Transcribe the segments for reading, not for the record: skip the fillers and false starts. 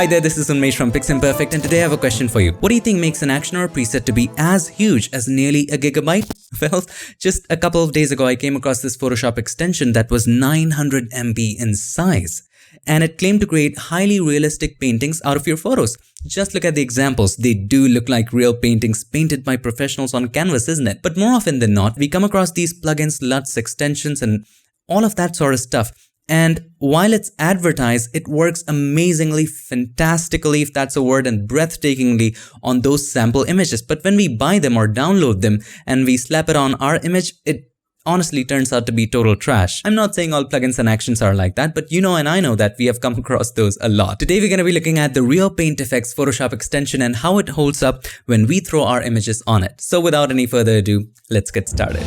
Hi there, this is Unmesh from PiXimperfect, and today I have a question for you. What do you think makes an action or a preset to be as huge as nearly a gigabyte? Well, just a couple of days ago I came across this Photoshop extension that was 900 MB in size, and it claimed to create highly realistic paintings out of your photos. Just look at the examples. They do look like real paintings painted by professionals on canvas, isn't it? But more often than not, we come across these plugins, LUTs, extensions, and all of that sort of stuff. And while it's advertised, it works amazingly, fantastically, if that's a word, and breathtakingly on those sample images. But when we buy them or download them and we slap it on our image, it honestly turns out to be total trash. I'm not saying all plugins and actions are like that, but you know and I know that we have come across those a lot. Today we're going to be looking at the Real Paint Effects Photoshop extension and how it holds up when we throw our images on it. So without any further ado, let's get started.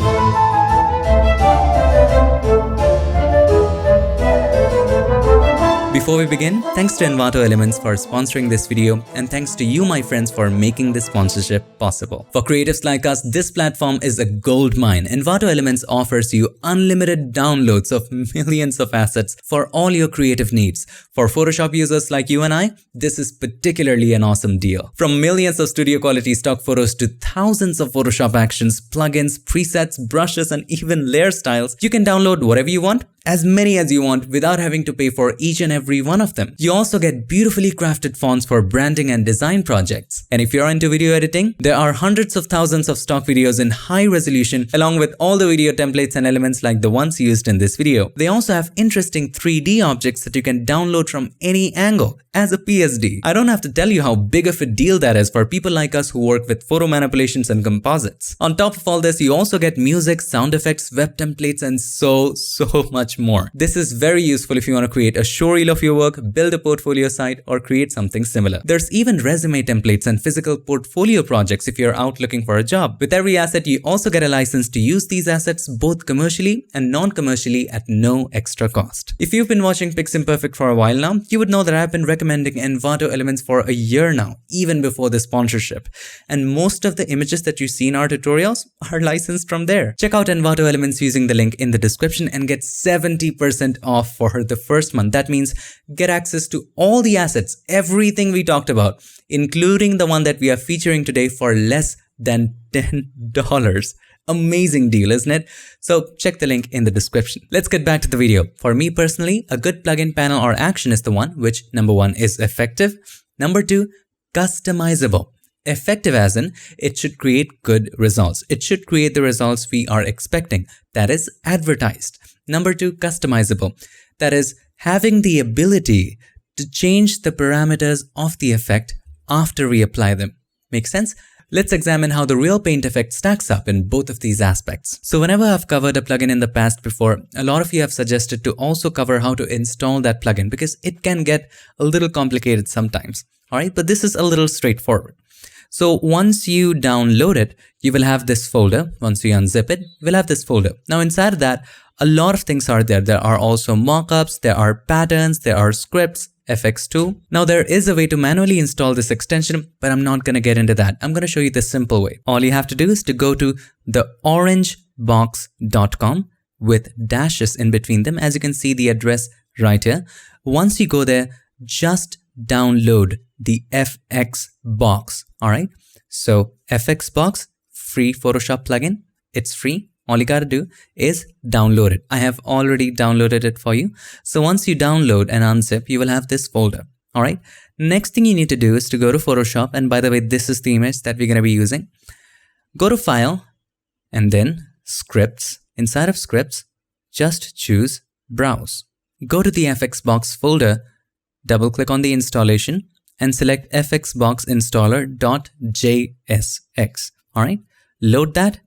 Before we begin, thanks to Envato Elements for sponsoring this video, and thanks to you, my friends, for making this sponsorship possible. For creatives like us, this platform is a gold mine. Envato Elements offers you unlimited downloads of millions of assets for all your creative needs. For Photoshop users like you and I, this is particularly an awesome deal. From millions of studio quality stock photos to thousands of Photoshop actions, plugins, presets, brushes, and even layer styles, you can download whatever you want, as many as you want, without having to pay for each and every one of them. You also get beautifully crafted fonts for branding and design projects. And if you're into video editing, there are hundreds of thousands of stock videos in high resolution, along with all the video templates and elements like the ones used in this video. They also have interesting 3D objects that you can download from any angle as a PSD. I don't have to tell you how big of a deal that is for people like us who work with photo manipulations and composites. On top of all this, you also get music, sound effects, web templates, and so much more. This is very useful if you want to create a showreel of your work, build a portfolio site, or create something similar. There's even resume templates and physical portfolio projects if you're out looking for a job. With every asset, you also get a license to use these assets both commercially and non-commercially at no extra cost. If you've been watching PiXimperfect for a while now, you would know that I've been recommending Envato Elements for a year now, even before the sponsorship. And most of the images that you see in our tutorials are licensed from there. Check out Envato Elements using the link in the description and get 70% off for the first month. That means get access to all the assets, everything we talked about, including the one that we are featuring today for less than $10. Amazing deal, isn't it? So check the link in the description. Let's get back to the video. For me personally, a good plugin, panel, or action is the one which, number one, is effective. Number two, customizable. Effective as in, it should create good results. It should create the results we are expecting. That is advertised. Number two, customizable. That is, having the ability to change the parameters of the effect after we apply them. Make sense? Let's examine how the Real Paint Effect stacks up in both of these aspects. So whenever I've covered a plugin in the past before, a lot of you have suggested to also cover how to install that plugin because it can get a little complicated sometimes. Alright, but this is a little straightforward. So once you download it, you will have this folder. Once you unzip it, you will have this folder. Now inside of that, a lot of things are there. There are also mockups, there are patterns, there are scripts, FX2. Now there is a way to manually install this extension, but I'm not going to get into that. I'm going to show you the simple way. All you have to do is to go to the orangebox.com with dashes in between them. As you can see the address right here. Once you go there, just download the FX box. Alright, so FX box, free Photoshop plugin. It's free. All you gotta do is download it. I have already downloaded it for you. So once you download and unzip, you will have this folder. Alright, next thing you need to do is to go to Photoshop. And by the way, this is the image that we're gonna be using. Go to File and then Scripts. Inside of Scripts, just choose Browse. Go to the FX box folder, double click on the installation and select fxboxinstaller.jsx. Alright, load that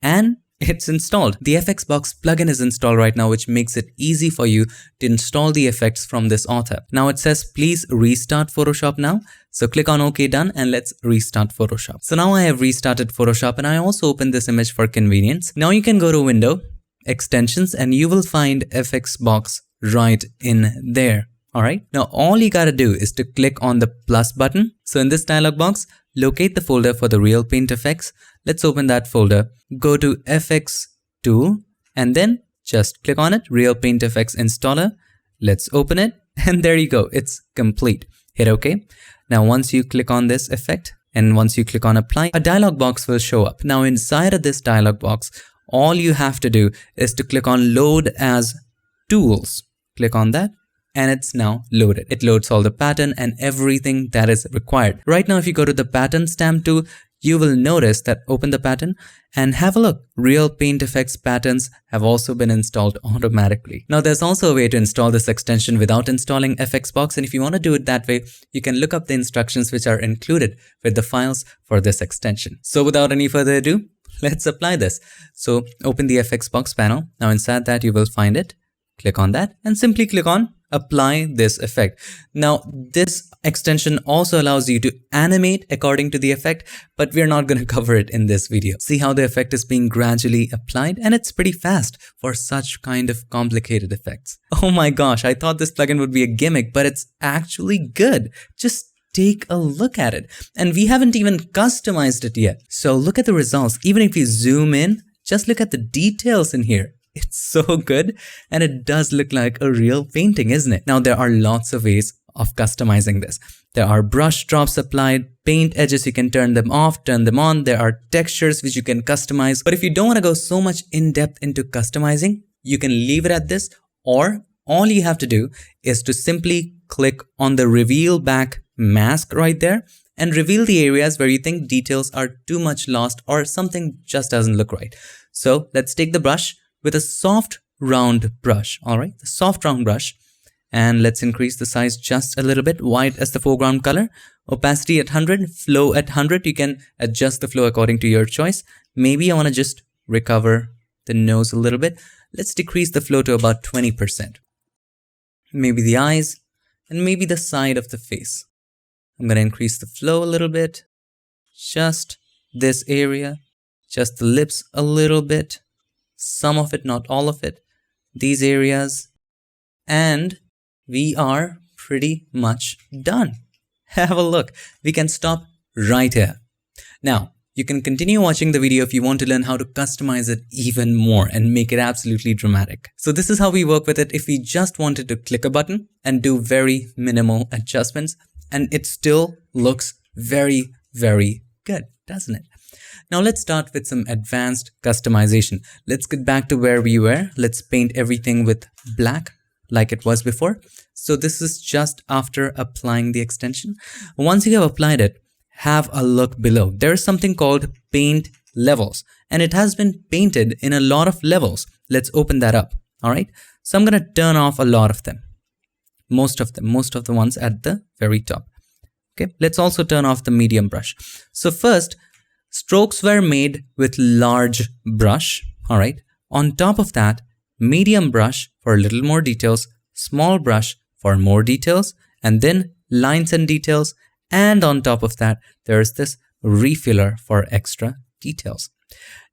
and it's installed. The FXbox plugin is installed right now, which makes it easy for you to install the effects from this author. Now it says, please restart Photoshop now. So click on OK, done, and let's restart Photoshop. So now I have restarted Photoshop and I also opened this image for convenience. Now you can go to Window, Extensions, and you will find FXbox right in there. Alright, now all you gotta do is to click on the plus button. So in this dialog box, locate the folder for the Real Paint Effects. Let's open that folder. Go to FX Tool and then just click on it, Real Paint Effects Installer. Let's open it and there you go, it's complete. Hit OK. Now once you click on this effect and once you click on apply, a dialog box will show up. Now inside of this dialog box, all you have to do is to click on load as tools. Click on that and it's now loaded. It loads all the pattern and everything that is required. Right now if you go to the pattern stamp tool, you will notice that open the pattern and have a look. Real Paint Effects patterns have also been installed automatically. Now there's also a way to install this extension without installing FXbox, and if you want to do it that way, you can look up the instructions which are included with the files for this extension. So without any further ado, let's apply this. So open the FXbox panel. Now inside that you will find it. Click on that and simply click on apply this effect. Now this extension also allows you to animate according to the effect, but we're not going to cover it in this video. See how the effect is being gradually applied, and it's pretty fast for such kind of complicated effects. Oh my gosh, I thought this plugin would be a gimmick, but it's actually good. Just take a look at it. And we haven't even customized it yet. So look at the results. Even if you zoom in, just look at the details in here. It's so good, and it does look like a real painting, isn't it? Now there are lots of ways of customizing this. There are brush drops applied, paint edges, you can turn them off, turn them on. There are textures which you can customize. But if you don't want to go so much in depth into customizing, you can leave it at this, or all you have to do is to simply click on the reveal back mask right there and reveal the areas where you think details are too much lost or something just doesn't look right. So let's take the brush with a soft round brush, all right, the soft round brush, and let's increase the size just a little bit. White as the foreground color, opacity at 100, flow at 100. You can adjust the flow according to your choice. Maybe I want to just recover the nose a little bit. Let's decrease the flow to about 20%. Maybe the eyes and maybe the side of the face. I'm going to increase the flow a little bit, just this area, just the lips a little bit. Some of it, not all of it, these areas, and we are pretty much done. Have a look. We can stop right here. Now, you can continue watching the video if you want to learn how to customize it even more and make it absolutely dramatic. So this is how we work with it if we just wanted to click a button and do very minimal adjustments, and it still looks very, very good, doesn't it? Now let's start with some advanced customization. Let's get back to where we were. Let's paint everything with black like it was before. So this is just after applying the extension. Once you have applied it, have a look below. There is something called paint levels, and it has been painted in a lot of levels. Let's open that up. All right. So I'm going to turn off a lot of them. Most of the ones at the very top. Okay. Let's also turn off the medium brush. So first, strokes were made with large brush, all right. On top of that, medium brush for a little more details, small brush for more details, and then lines and details. And on top of that, there's this refiller for extra details.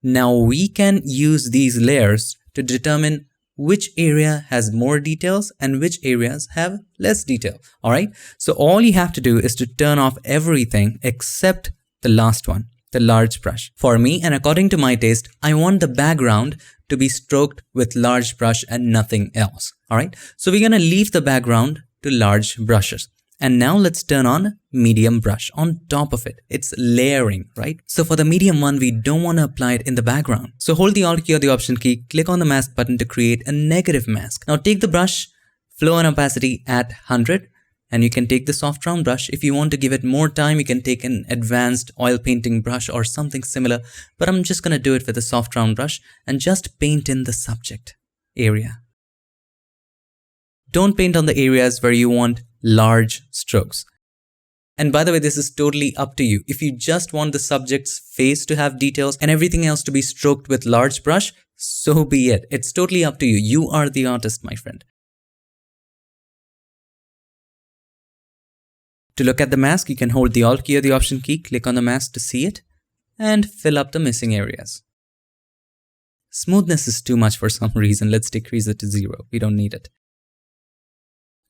Now we can use these layers to determine which area has more details and which areas have less detail, all right. So all you have to do is to turn off everything except the last one, the large brush. For me, and according to my taste, I want the background to be stroked with large brush and nothing else. All right. So we're going to leave the background to large brushes. And now let's turn on medium brush on top of it. It's layering, right? So for the medium one, we don't want to apply it in the background. So hold the Alt key or the Option key, click on the mask button to create a negative mask. Now take the brush, flow and opacity at 100. And you can take the soft round brush. If you want to give it more time, you can take an advanced oil painting brush or something similar. But I'm just going to do it with a soft round brush and just paint in the subject area. Don't paint on the areas where you want large strokes. And by the way, this is totally up to you. If you just want the subject's face to have details and everything else to be stroked with large brush, so be it. It's totally up to you. You are the artist, my friend. To look at the mask, you can hold the Alt key or the Option key, click on the mask to see it, and fill up the missing areas. Smoothness is too much for some reason. Let's decrease it to 0. We don't need it.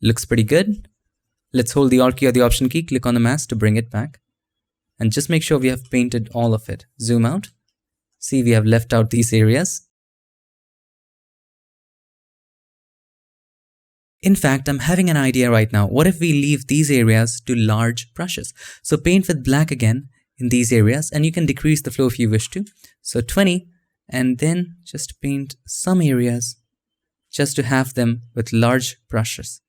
Looks pretty good. Let's hold the Alt key or the Option key, click on the mask to bring it back. And just make sure we have painted all of it. Zoom out. See, we have left out these areas. In fact, I'm having an idea right now. What if we leave these areas to large brushes? So paint with black again in these areas, and you can decrease the flow if you wish to. So 20, and then just paint some areas just to have them with large brushes.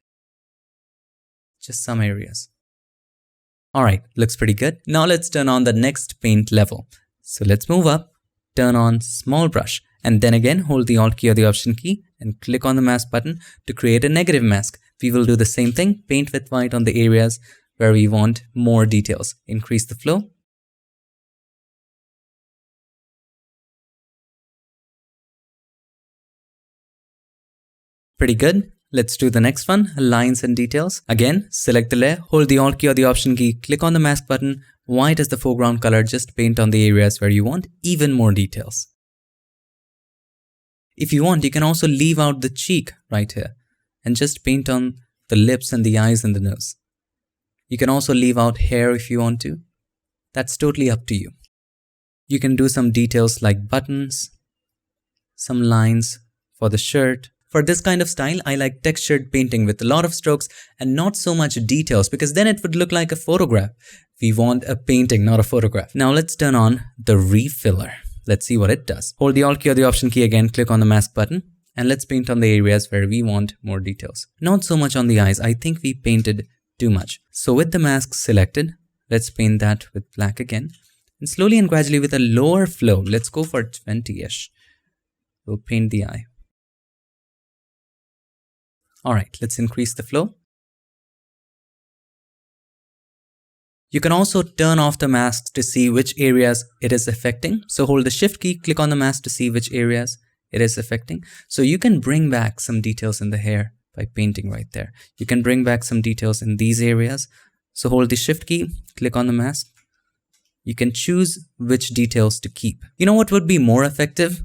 Just some areas. Alright, looks pretty good. Now let's turn on the next paint level. So let's move up, turn on small brush, and then again hold the Alt key or the Option key and click on the mask button to create a negative mask. We will do the same thing, paint with white on the areas where we want more details. Increase the flow. Pretty good. Let's do the next one, lines and details. Again, select the layer, hold the Alt key or the Option key, click on the mask button, white as the foreground color, just paint on the areas where you want even more details. If you want, you can also leave out the cheek right here and just paint on the lips and the eyes and the nose. You can also leave out hair if you want to. That's totally up to you. You can do some details like buttons, some lines for the shirt. For this kind of style, I like textured painting with a lot of strokes and not so much details, because then it would look like a photograph. We want a painting, not a photograph. Now let's turn on the refiller. Let's see what it does. Hold the Alt key or the Option key again, click on the mask button, and let's paint on the areas where we want more details. Not so much on the eyes, I think we painted too much. So with the mask selected, let's paint that with black again. And slowly and gradually with a lower flow, let's go for 20-ish. We'll paint the eye. Alright, let's increase the flow. You can also turn off the mask to see which areas it is affecting. So hold the Shift key, click on the mask to see which areas it is affecting. So you can bring back some details in the hair by painting right there. You can bring back some details in these areas. So hold the Shift key, click on the mask. You can choose which details to keep. You know what would be more effective?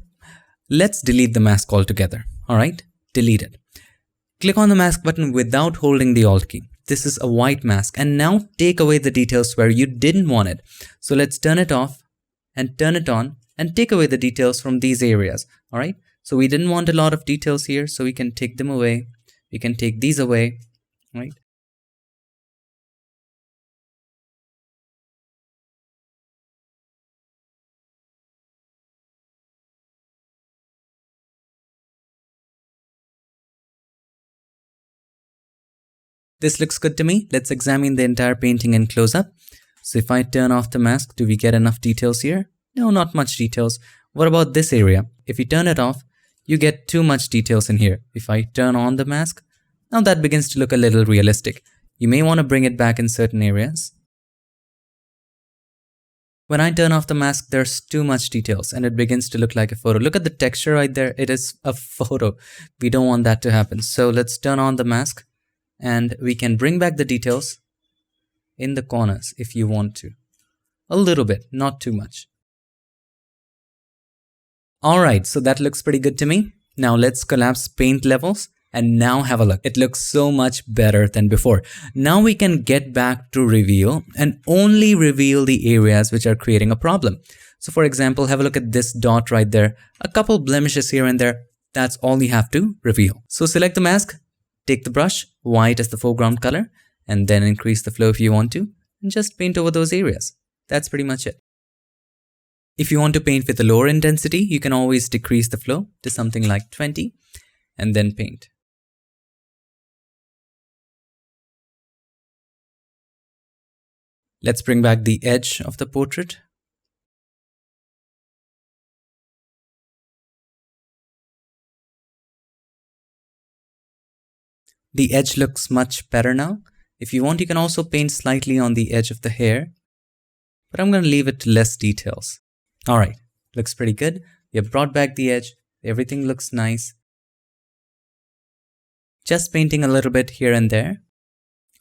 Let's delete the mask altogether. Alright, delete it. Click on the mask button without holding the Alt key. This is a white mask, and now take away the details where you didn't want it. So let's turn it off and turn it on and take away the details from these areas. Alright, so we didn't want a lot of details here, so we can take them away. We can take these away, right? This looks good to me. Let's examine the entire painting in close-up. So if I turn off the mask, do we get enough details here? No, not much details. What about this area? If you turn it off, you get too much details in here. If I turn on the mask, now that begins to look a little realistic. You may want to bring it back in certain areas. When I turn off the mask, there's too much details and it begins to look like a photo. Look at the texture right there. It is a photo. We don't want that to happen. So let's turn on the mask. And we can bring back the details in the corners if you want to. A little bit, not too much. Alright, so that looks pretty good to me. Now let's collapse paint levels and now have a look. It looks so much better than before. Now we can get back to reveal and only reveal the areas which are creating a problem. So for example, have a look at this dot right there. A couple blemishes here and there. That's all you have to reveal. So select the mask. Take the brush, white as the foreground color, and then increase the flow if you want to, and just paint over those areas. That's pretty much it. If you want to paint with a lower intensity, you can always decrease the flow to something like 20, and then paint. Let's bring back the edge of the portrait. The edge looks much better now. If you want, you can also paint slightly on the edge of the hair, but I'm going to leave it to less details. Alright, looks pretty good. We have brought back the edge. Everything looks nice. Just painting a little bit here and there.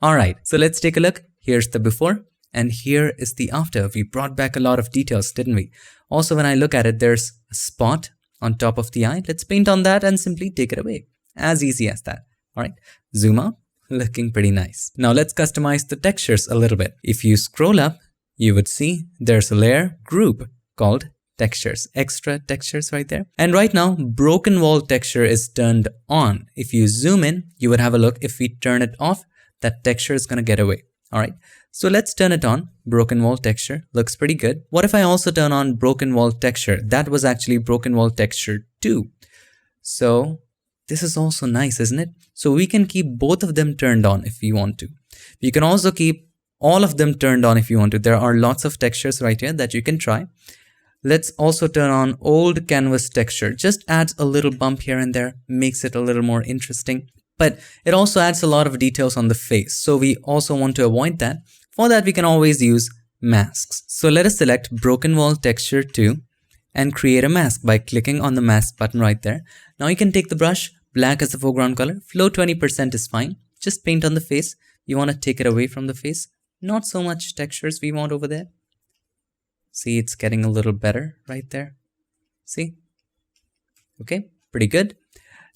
Alright, so let's take a look. Here's the before and here is the after. We brought back a lot of details, didn't we? Also, when I look at it, there's a spot on top of the eye. Let's paint on that and simply take it away. As easy as that. Alright, zoom out, looking pretty nice. Now let's customize the textures a little bit. If you scroll up, you would see there's a layer group called textures, extra textures right there. And right now, broken wall texture is turned on. If you zoom in, you would have a look. If we turn it off, that texture is going to get away. All right. So let's turn it on. Broken wall texture looks pretty good. What if I also turn on broken wall texture? That was actually broken wall texture 2. So this is also nice, isn't it? So we can keep both of them turned on if we want to. You can also keep all of them turned on if you want to. There are lots of textures right here that you can try. Let's also turn on old canvas texture. Just adds a little bump here and there, makes it a little more interesting. But it also adds a lot of details on the face. So we also want to avoid that. For that, we can always use masks. So let us select broken wall texture 2 and create a mask by clicking on the mask button right there. Now you can take the brush, black as the foreground color, flow 20% is fine. Just paint on the face. You want to take it away from the face. Not so much textures we want over there. See, it's getting a little better right there. See? Okay, pretty good.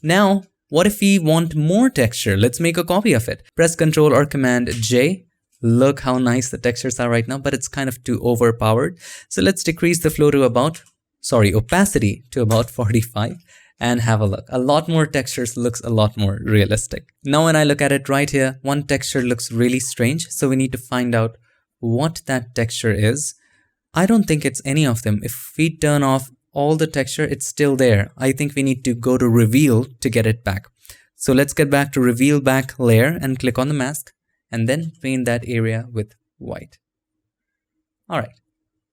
Now, what if we want more texture? Let's make a copy of it. Press Ctrl or Command J. Look how nice the textures are right now, but it's kind of too overpowered. So let's decrease the flow to opacity to about 45 and have a look. A lot more textures looks a lot more realistic. Now when I look at it right here, one texture looks really strange. So we need to find out what that texture is. I don't think it's any of them. If we turn off all the texture, it's still there. I think we need to go to reveal to get it back. So let's get back to reveal back layer and click on the mask and then paint that area with white. All right.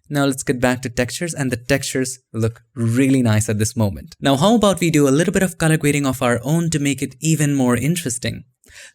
Now let's get back to textures, and the textures look really nice at this moment. Now how about we do a little bit of color grading of our own to make it even more interesting.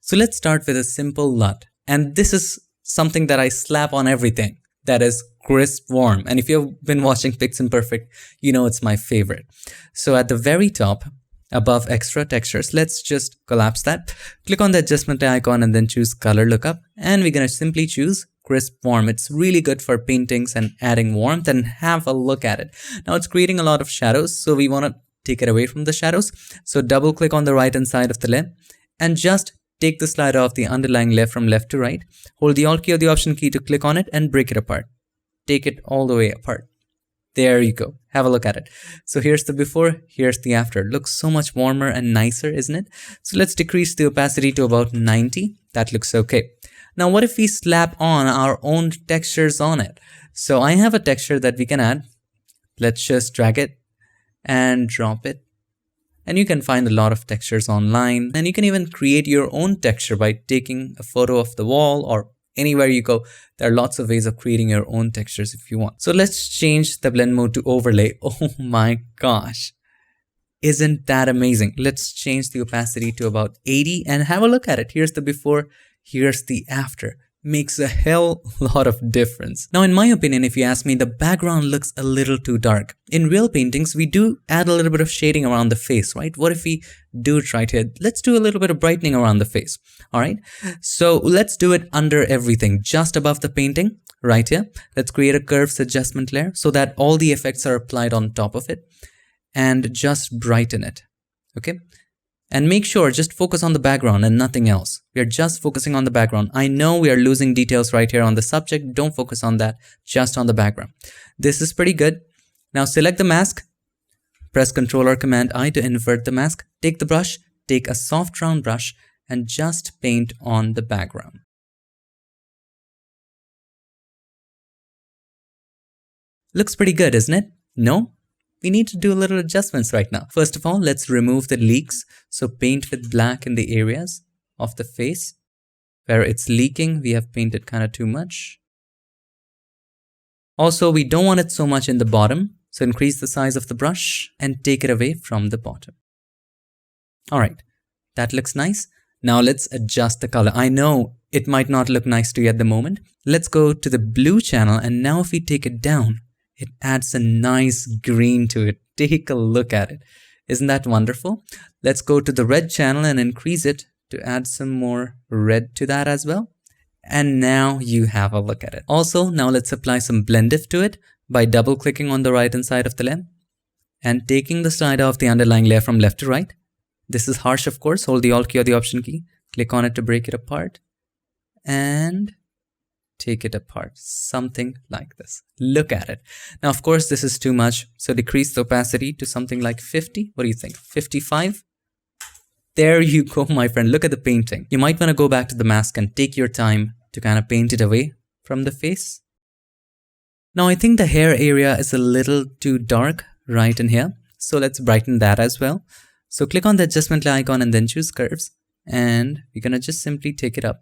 So let's start with a simple LUT. And this is something that I slap on everything. That is crisp warm. And if you've been watching PiXimperfect, you know it's my favorite. So at the very top, above extra textures, let's just collapse that. Click on the adjustment icon and then choose color lookup. And we're going to simply choose crisp warm. It's really good for paintings and adding warmth, and have a look at it. Now it's creating a lot of shadows. So we want to take it away from the shadows. So double click on the right hand side of the layer and just take the slider of the underlying layer from left to right. Hold the Alt key or the Option key to click on it and break it apart. Take it all the way apart. There you go. Have a look at it. So here's the before, here's the after. It looks so much warmer and nicer, isn't it? So let's decrease the opacity to about 90. That looks okay. Now what if we slap on our own textures on it? So I have a texture that we can add. Let's just drag it and drop it. And you can find a lot of textures online. And you can even create your own texture by taking a photo of the wall or anywhere you go. There are lots of ways of creating your own textures if you want. So let's change the blend mode to overlay. Oh my gosh. Isn't that amazing? Let's change the opacity to about 80 and have a look at it. Here's the before, here's the after. Makes a hell lot of difference. Now, in my opinion, if you ask me, the background looks a little too dark. In real paintings, we do add a little bit of shading around the face, right? What if we do it right here? Let's do a little bit of brightening around the face. All right. So let's do it under everything, just above the painting right here. Let's create a curves adjustment layer so that all the effects are applied on top of it, and just brighten it. Okay. And make sure, just focus on the background and nothing else. We are just focusing on the background. I know we are losing details right here on the subject. Don't focus on that, just on the background. This is pretty good. Now select the mask, press Ctrl or Command I to invert the mask. Take the brush, take a soft round brush and just paint on the background. Looks pretty good, isn't it? No? We need to do a little adjustments right now. First of all, let's remove the leaks. So paint with black in the areas of the face where it's leaking. We have painted kind of too much. Also, we don't want it so much in the bottom. So increase the size of the brush and take it away from the bottom. All right, that looks nice. Now let's adjust the color. I know it might not look nice to you at the moment. Let's go to the blue channel, and now if we take it down, it adds a nice green to it. Take a look at it. Isn't that wonderful? Let's go to the red channel and increase it to add some more red to that as well. And now you have a look at it. Also, now let's apply some blend if to it by double clicking on the right hand side of the layer and taking the slider of the underlying layer from left to right. This is harsh, of course. Hold the Alt key or the Option key. Click on it to break it apart. And take it apart, something like this. Look at it. Now, of course, this is too much, so decrease the opacity to something like 50. What do you think? 55? There you go, my friend. Look at the painting. You might want to go back to the mask and take your time to kind of paint it away from the face. Now, I think the hair area is a little too dark right in here, so let's brighten that as well. So click on the adjustment layer icon and then choose curves, and we're gonna just simply take it up.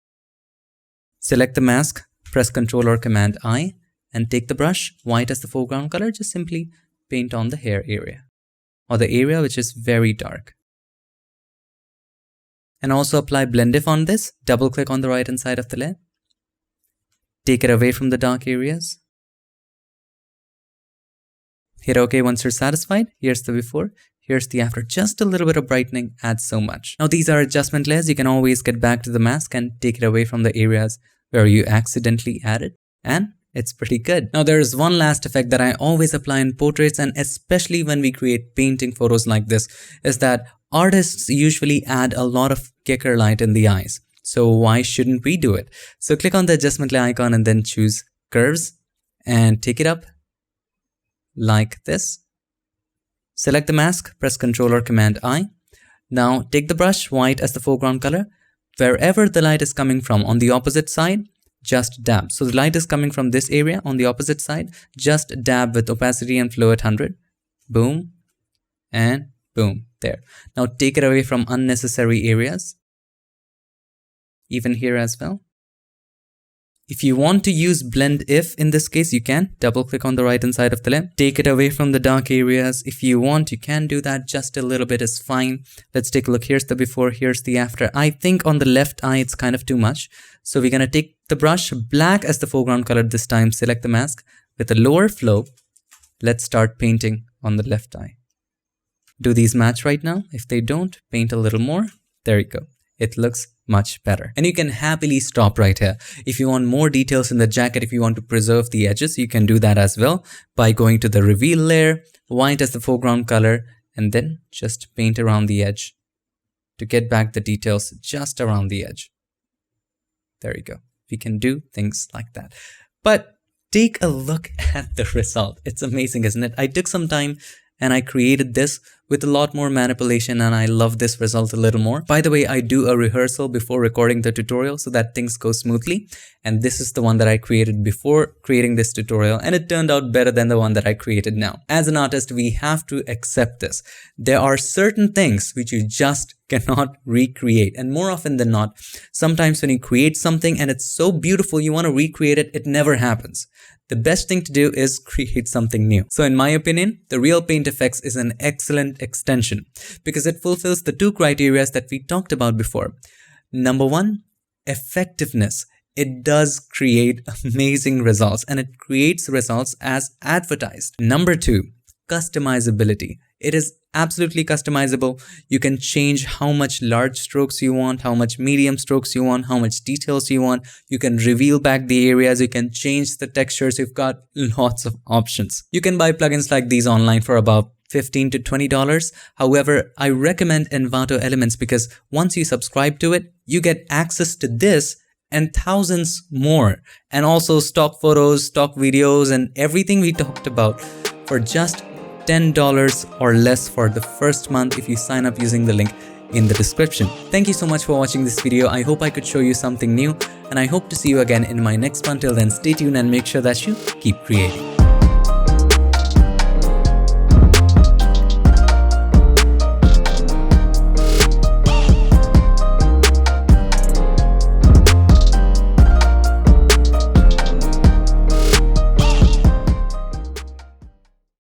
Select the mask, press Ctrl or Command I, and take the brush, white as the foreground color, just simply paint on the hair area, or the area which is very dark. And also apply blend if on this, double click on the right hand side of the layer. Take it away from the dark areas. Hit OK once you're satisfied. Here's the before, here's the after. Just a little bit of brightening adds so much. Now these are adjustment layers. You can always get back to the mask and take it away from the areas where you accidentally added, and it's pretty good. Now there is one last effect that I always apply in portraits, and especially when we create painting photos like this, is that artists usually add a lot of kicker light in the eyes. So why shouldn't we do it? So click on the adjustment layer icon and then choose curves and take it up like this. Select the mask, press Ctrl or Command I. Now take the brush, white as the foreground color. Wherever the light is coming from on the opposite side, just dab. So the light is coming from this area on the opposite side, just dab with opacity and flow at 100. Boom and boom, there. Now take it away from unnecessary areas. Even here as well. If you want to use blend if in this case, you can double click on the right hand side of the layer. Take it away from the dark areas. If you want, you can do that. Just a little bit is fine. Let's take a look. Here's the before, here's the after. I think on the left eye, it's kind of too much. So we're going to take the brush, black as the foreground color this time. Select the mask with a lower flow. Let's start painting on the left eye. Do these match right now? If they don't, paint a little more. There you go. It looks much better. And you can happily stop right here. If you want more details in the jacket, if you want to preserve the edges, you can do that as well by going to the reveal layer, white as the foreground color, and then just paint around the edge to get back the details just around the edge. There you go. We can do things like that. But take a look at the result. It's amazing, isn't it? I took some time and I created this with a lot more manipulation, and I love this result a little more. By the way, I do a rehearsal before recording the tutorial so that things go smoothly. And this is the one that I created before creating this tutorial, and it turned out better than the one that I created now. As an artist, we have to accept this. There are certain things which you just cannot recreate. And more often than not, sometimes when you create something and it's so beautiful, you want to recreate it, it never happens. The best thing to do is create something new. So in my opinion, the Real Paint Effects is an excellent extension because it fulfills the two criteria that we talked about before. Number one, effectiveness. It does create amazing results, and it creates results as advertised. Number two, customizability. It is absolutely customizable. You can change how much large strokes you want, how much medium strokes you want, how much details you want. You can reveal back the areas. You can change the textures. You've got lots of options. You can buy plugins like these online for about $15 to $20. However, I recommend Envato Elements because once you subscribe to it, you get access to this and thousands more, and also stock photos, stock videos, and everything we talked about for just $10 or less for the first month if you sign up using the link in the description. Thank you so much for watching this video. I hope I could show you something new, and I hope to see you again in my next one. Till then, stay tuned and make sure that you keep creating.